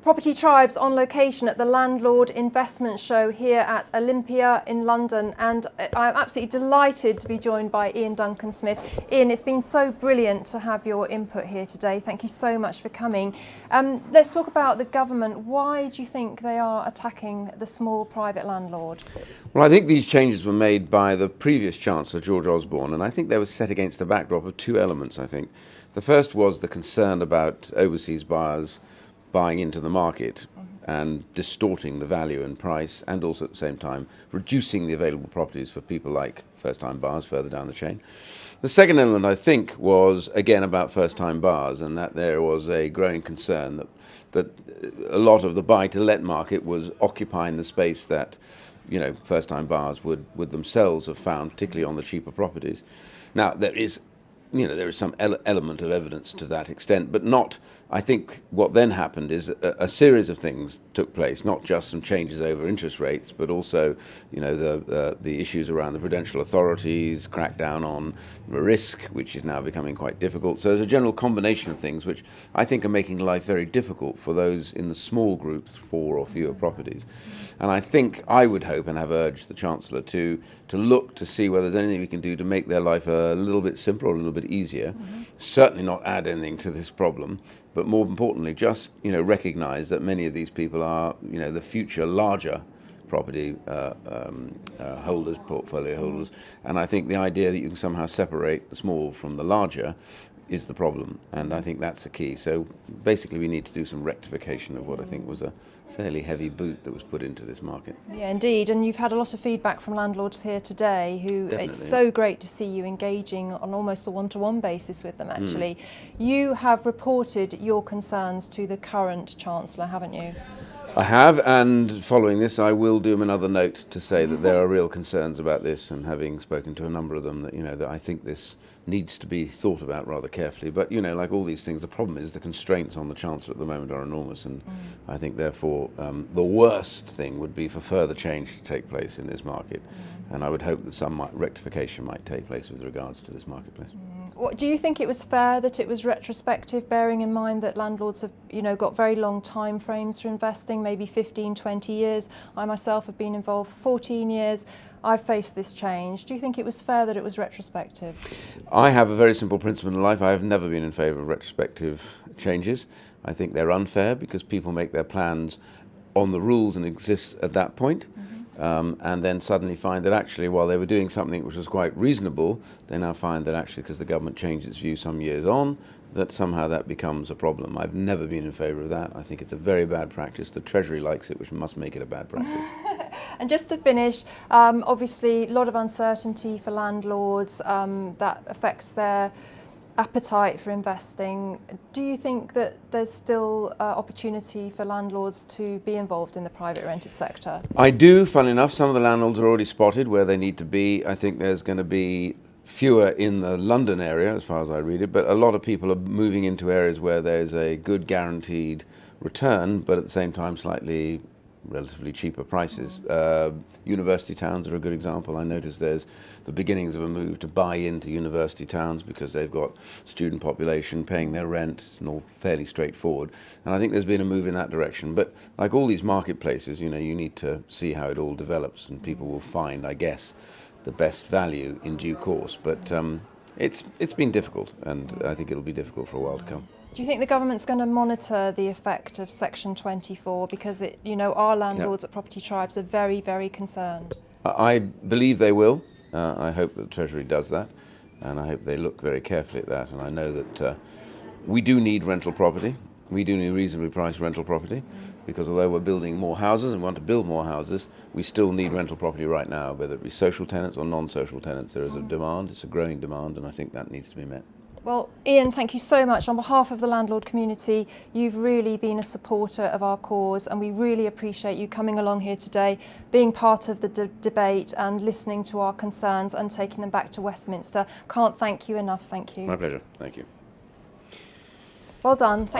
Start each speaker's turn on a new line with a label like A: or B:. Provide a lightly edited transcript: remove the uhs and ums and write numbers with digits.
A: Property Tribes on location at the Landlord Investment Show here at Olympia in London, and I'm absolutely delighted to be joined by Iain Duncan Smith. Iain, it's been so brilliant to have your input here today. Thank you so much for coming. Let's talk about the government. Why do you think they are attacking the small private landlord?
B: Well, I think these changes were made by the previous Chancellor, George Osborne, and I think they were set against the backdrop of two elements, I think. The first was the concern about overseas buyers buying into the market and distorting the value and price, and also at the same time reducing the available properties for people like first-time buyers further down the chain. The second element, I think, was again about first-time buyers, and that there was a growing concern that a lot of the buy-to-let market was occupying the space that, you know, first-time buyers would themselves have found, particularly on the cheaper properties. Now, there is some element of evidence to that extent, but not. I think what then happened is a series of things took place, not just some changes over interest rates, but also, you know, the issues around the prudential authorities, crackdown on risk, which is now becoming quite difficult. So there's a general combination of things which I think are making life very difficult for those in the small groups, 4 or fewer properties. And I think I would hope and have urged the Chancellor to look to see whether there's anything we can do to make their life a little bit simpler or a little bit easier. Certainly not add anything to this problem, but more importantly, just, you know, recognise that many of these people are, you know, the future larger property holders, portfolio holders, and I think the idea that you can somehow separate the small from the larger is the problem, and I think that's the key. So basically we need to do some rectification of what I think was a fairly heavy boot that was put into this market.
A: Yeah, indeed, and you've had a lot of feedback from landlords here today who
B: Definitely.
A: It's so great to see you engaging on almost a one-to-one basis with them, actually. You have reported your concerns to the current Chancellor, haven't you?
B: I have, and following this I will do him another note to say that there are real concerns about this, and having spoken to a number of them, that, you know, that I think this needs to be thought about rather carefully. But, you know, like all these things, the problem is the constraints on the Chancellor at the moment are enormous, and I think therefore the worst thing would be for further change to take place in this market, and I would hope that some rectification might take place with regards to this marketplace.
A: Do you think it was fair that it was retrospective, bearing in mind that landlords have, you know, got very long time frames for investing, maybe 15, 20 years? I myself have been involved for 14 years. I've faced this change. Do you think it was fair that it was retrospective?
B: I have a very simple principle in life. I have never been in favour of retrospective changes. I think they're unfair because people make their plans on the rules and exist at that point. And then suddenly find that actually, while they were doing something which was quite reasonable, they now find that actually, because the government changed its view some years on, that somehow that becomes a problem. I've never been in favour of that. I think it's a very bad practice. The Treasury likes it, which must make it a bad practice.
A: And just to finish, obviously a lot of uncertainty for landlords, that affects their appetite for investing. Do you think that there's still opportunity for landlords to be involved in the private rented sector?
B: I do, funnily enough. Some of the landlords are already spotted where they need to be. I think there's going to be fewer in the London area, as far as I read it, but a lot of people are moving into areas where there's a good guaranteed return, but at the same time slightly relatively cheaper prices. University towns are a good example. I noticed there's the beginnings of a move to buy into university towns because they've got student population paying their rent, and all fairly straightforward. And I think there's been a move in that direction. But like all these marketplaces, you know, you need to see how it all develops, and people will find, I guess, the best value in due course. But it's been difficult, and I think it'll be difficult for a while to come.
A: Do you think the government's going to monitor the effect of Section 24? Because our landlords at Property Tribes are very, very concerned.
B: I believe they will. I hope that the Treasury does that, and I hope they look very carefully at that. And I know that we do need rental property. We do need reasonably priced rental property, because although we're building more houses and want to build more houses, we still need rental property right now, whether it be social tenants or non-social tenants. There is a demand, it's a growing demand, and I think that needs to be met.
A: Well, Iain, thank you so much. On behalf of the landlord community, you've really been a supporter of our cause, and we really appreciate you coming along here today, being part of the debate and listening to our concerns and taking them back to Westminster. Can't thank you enough. Thank you.
B: My pleasure. Thank you.
A: Well done.